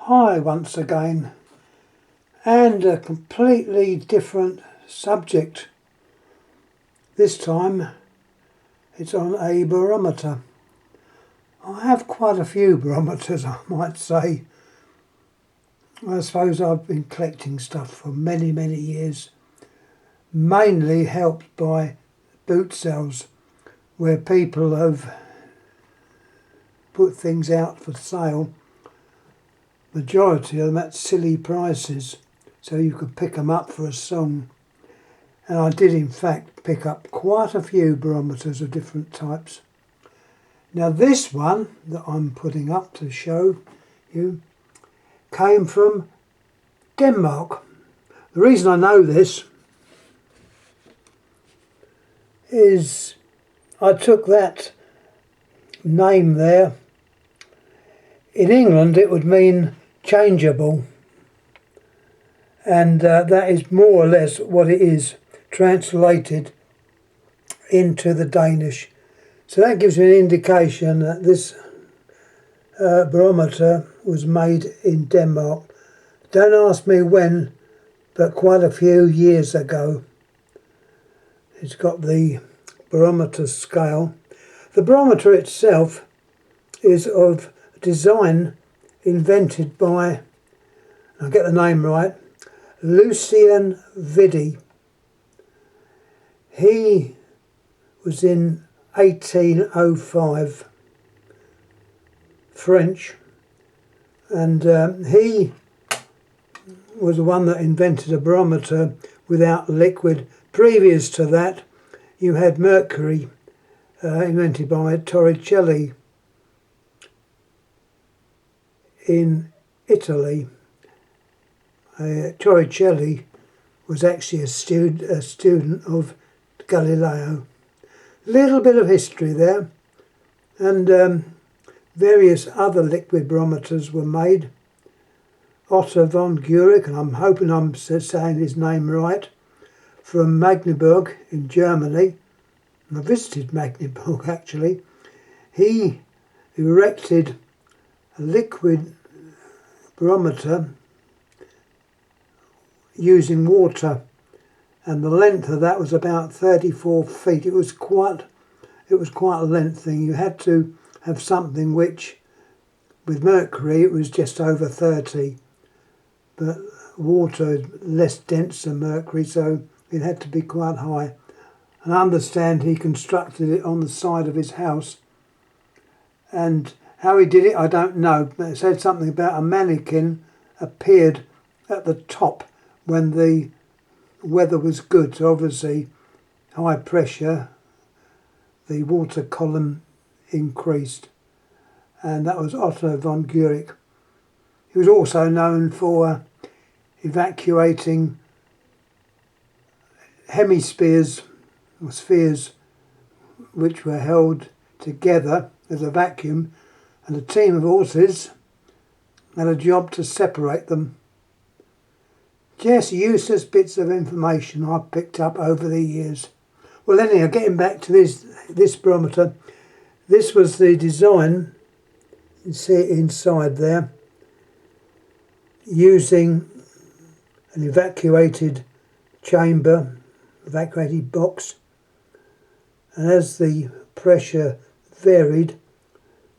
Hi once again, and a completely different subject. This time it's on a barometer. I have quite a few barometers, I might say. I suppose I've been collecting stuff for many years, mainly helped by boot sales where people have put things out for sale. Majority of them at silly prices, so you could pick them up for a song. And I did in fact pick up quite a few barometers of different types. Now this one that I'm putting up to show you came from Denmark. The reason I know this is I took that name there. In England it would mean changeable, and that is more or less what it is translated into the Danish. So that gives me an indication that this barometer was made in Denmark. Don't ask me when, but quite a few years ago. It's got the barometer scale. The barometer itself is of design invented by, I'll get the name right, Lucien Vidi. He was in 1805, French, and he was the one that invented a barometer without liquid. Previous to that, you had mercury, invented by Torricelli in Italy. Torricelli was actually a student of Galileo. Little bit of history there, and various other liquid barometers were made. Otto von Guericke, and I'm hoping I'm saying his name right, from Magdeburg in Germany. I visited Magdeburg actually. He erected a liquid barometer using water, and the length of that was about 34 feet. It was quite a length thing. You had to have something which, with mercury, it was just over 30, but water is less dense than mercury, so it had to be quite high. And I understand he constructed it on the side of his house, and how he did it I don't know, but it said something about a mannequin appeared at the top when the weather was good, so obviously high pressure, the water column increased, and that was Otto von Guericke. He was also known for evacuating hemispheres or spheres which were held together as a vacuum, and a team of horses had a job to separate them. Just useless bits of information I've picked up over the years. Well, anyhow, getting back to this barometer, this was the design, you see it inside there, using an evacuated chamber, evacuated box, and as the pressure varied,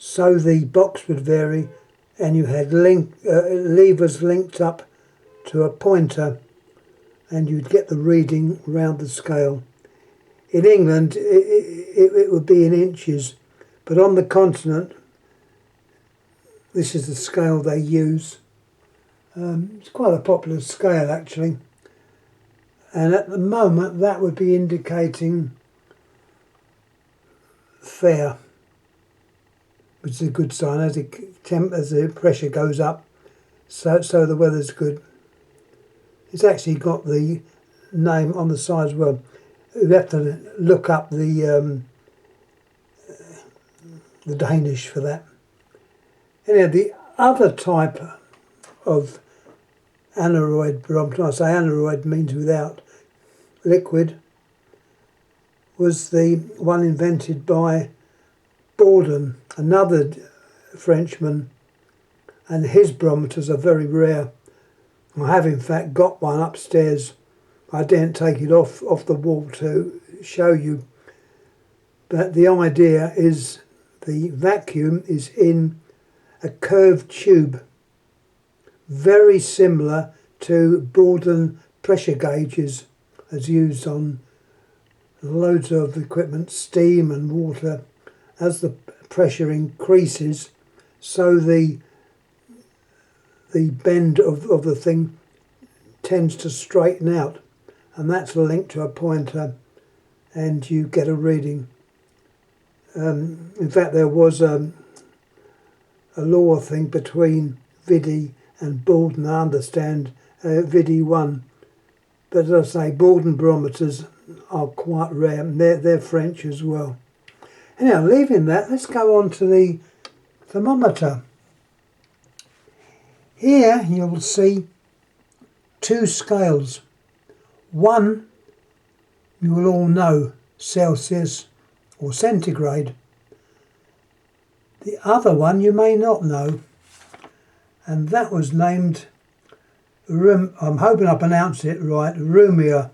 so the box would vary, and you had levers linked up to a pointer, and you'd get the reading round the scale. In England it would be in inches, but on the continent this is the scale they use. It's quite a popular scale actually, and at the moment that would be indicating fair, which is a good sign. As the pressure goes up, so the weather's good. It's actually got the name on the side as well. You have to look up the Danish for that. Anyhow, the other type of aneroid barometer, I say aneroid means without liquid, was the one invented by Bourdon, another Frenchman, and his barometers are very rare. I have in fact got one upstairs. I didn't take it off the wall to show you, but the idea is the vacuum is in a curved tube, very similar to Borden pressure gauges as used on loads of equipment, steam and water. As the pressure increases, so the bend of the thing tends to straighten out, and that's linked to a pointer and you get a reading. In fact, there was a law thing between Vidi and Borden. I understand Vidi won, but as I say, Borden barometers are quite rare, and they're French as well. Anyhow, leaving that, let's go on to the thermometer. Here you'll see two scales. One you will all know, Celsius or centigrade. The other one you may not know, and that was named, I'm hoping I pronounced it right, Rumia.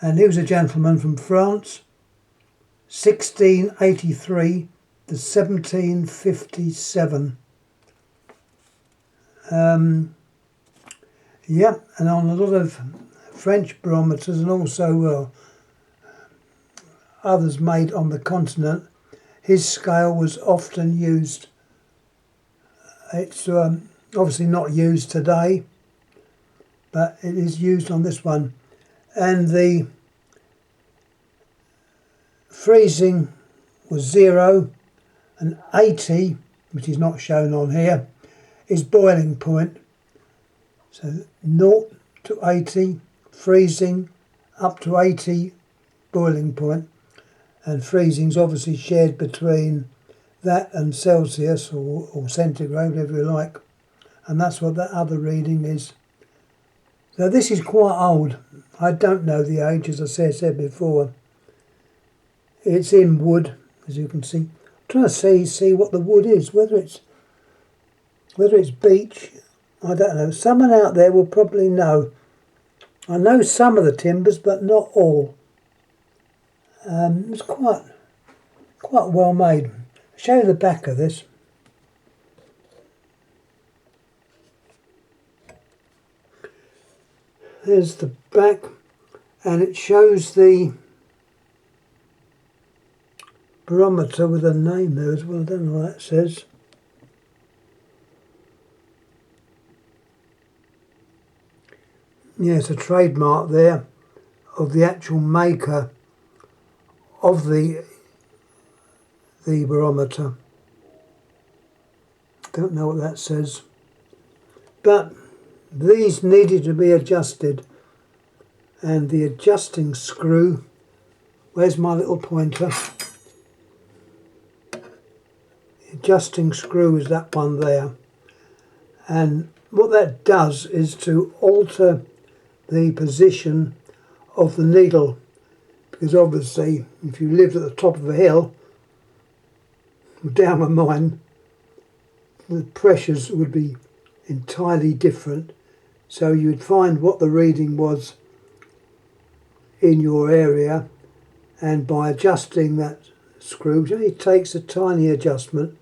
And he was a gentleman from France, 1683 to 1757. Yeah, and on a lot of French barometers, and also others made on the continent, his scale was often used. It's obviously not used today, but it is used on this one. And the freezing was 0, and 80, which is not shown on here, is boiling point. So 0 to 80, freezing, up to 80, boiling point. And freezing is obviously shared between that and Celsius or centigrade, whatever you like. And that's what that other reading is. So this is quite old. I don't know the age, as I said before. It's in wood, as you can see. I'm trying to see what the wood is, whether it's beech, I don't know. Someone out there will probably know. I know some of the timbers, but not all. It's quite well made. I'll show you the back of this. There's the back, and it shows the barometer with a name there as well. I don't know what that says. Yeah, it's a trademark there of the actual maker of the barometer. Don't know what that says. But these needed to be adjusted, and the adjusting screw, where's my little pointer? The adjusting screw is that one there, and what that does is to alter the position of the needle, because obviously if you lived at the top of a hill down a mine, the pressures would be entirely different. So you'd find what the reading was in your area, and by adjusting that screw, which only takes a tiny adjustment,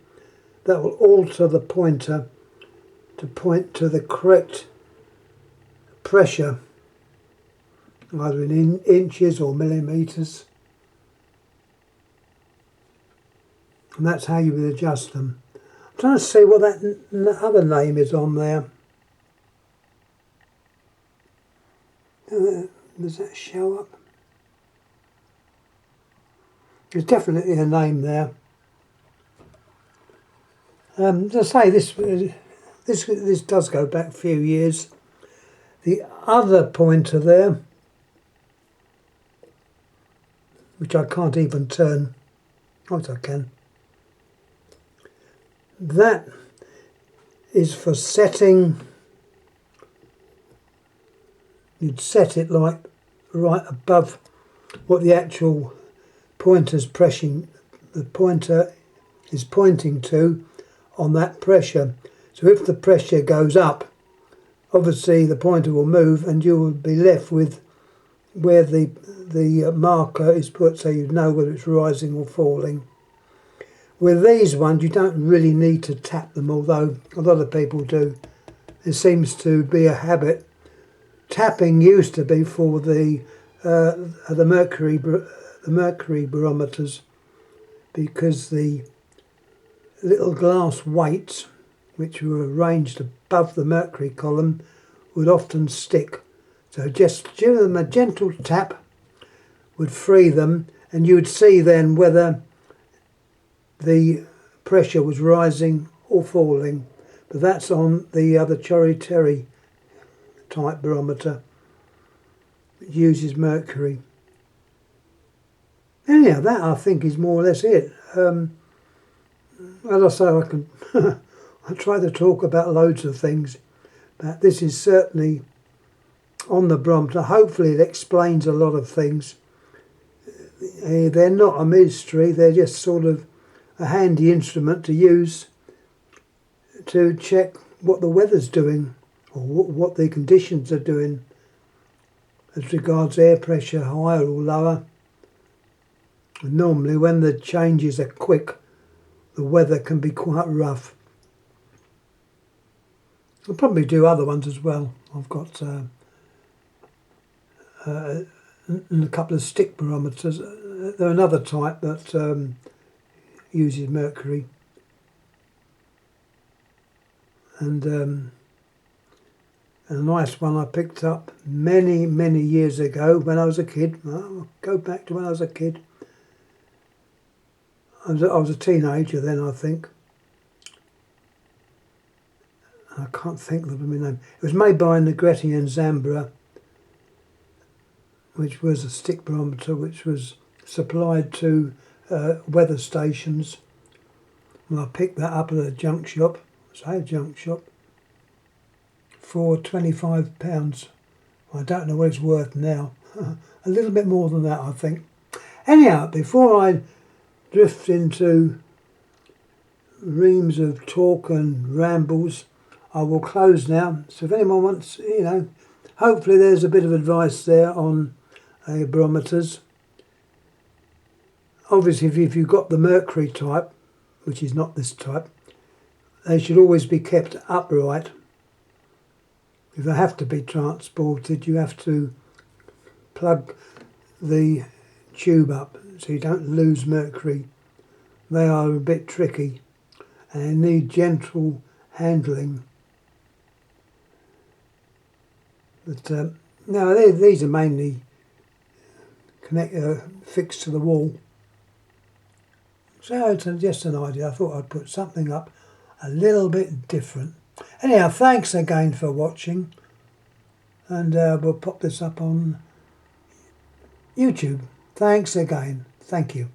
that will alter the pointer to point to the correct pressure, either in inches or millimetres. And that's how you would adjust them. I'm trying to see what that other name is on there. Does that show up? There's definitely a name there. As I say, this does go back a few years. The other pointer there, which I can't even turn, oh, I can. That is for setting. You'd set it like right above what the actual pointer's pressing. The pointer is pointing to on that pressure. So if the pressure goes up, obviously the pointer will move and you will be left with where the marker is put, so you know whether it's rising or falling. With these ones you don't really need to tap them, although a lot of people do. It seems to be a habit. Tapping used to be for the mercury barometers, because the little glass weights which were arranged above the mercury column would often stick. So just give them a gentle tap would free them, and you would see then whether the pressure was rising or falling. But that's on the other Chori-Teri type barometer. It uses mercury. Anyhow, that I think is more or less it. As I say, I can I try to talk about loads of things, but this is certainly on the barometer. Hopefully it explains a lot of things. They're not a mystery, they're just sort of a handy instrument to use to check what the weather's doing, or what the conditions are doing as regards air pressure, higher or lower. And normally when the changes are quick, the weather can be quite rough. I'll probably do other ones as well. I've got a couple of stick barometers. They're another type that uses mercury. And a nice one I picked up many years ago when I was a kid. I'll go back to when I was a kid. I was a teenager then, I think. I can't think of the name. It was made by Negretti and Zambra, which was a stick barometer which was supplied to weather stations. And I picked that up at a junk shop, for £25. I don't know what it's worth now. A little bit more than that, I think. Anyhow, before I drift into reams of talk and rambles, I will close now. So if anyone wants, hopefully there's a bit of advice there on barometers. Obviously, if you've got the mercury type, which is not this type, they should always be kept upright. If they have to be transported, you have to plug the tube up so you don't lose mercury. They are a bit tricky and they need gentle handling. But no, these are mainly fixed to the wall. So it's just an idea. I thought I'd put something up a little bit different. Anyhow, thanks again for watching, and we'll pop this up on YouTube. Thanks again. Thank you.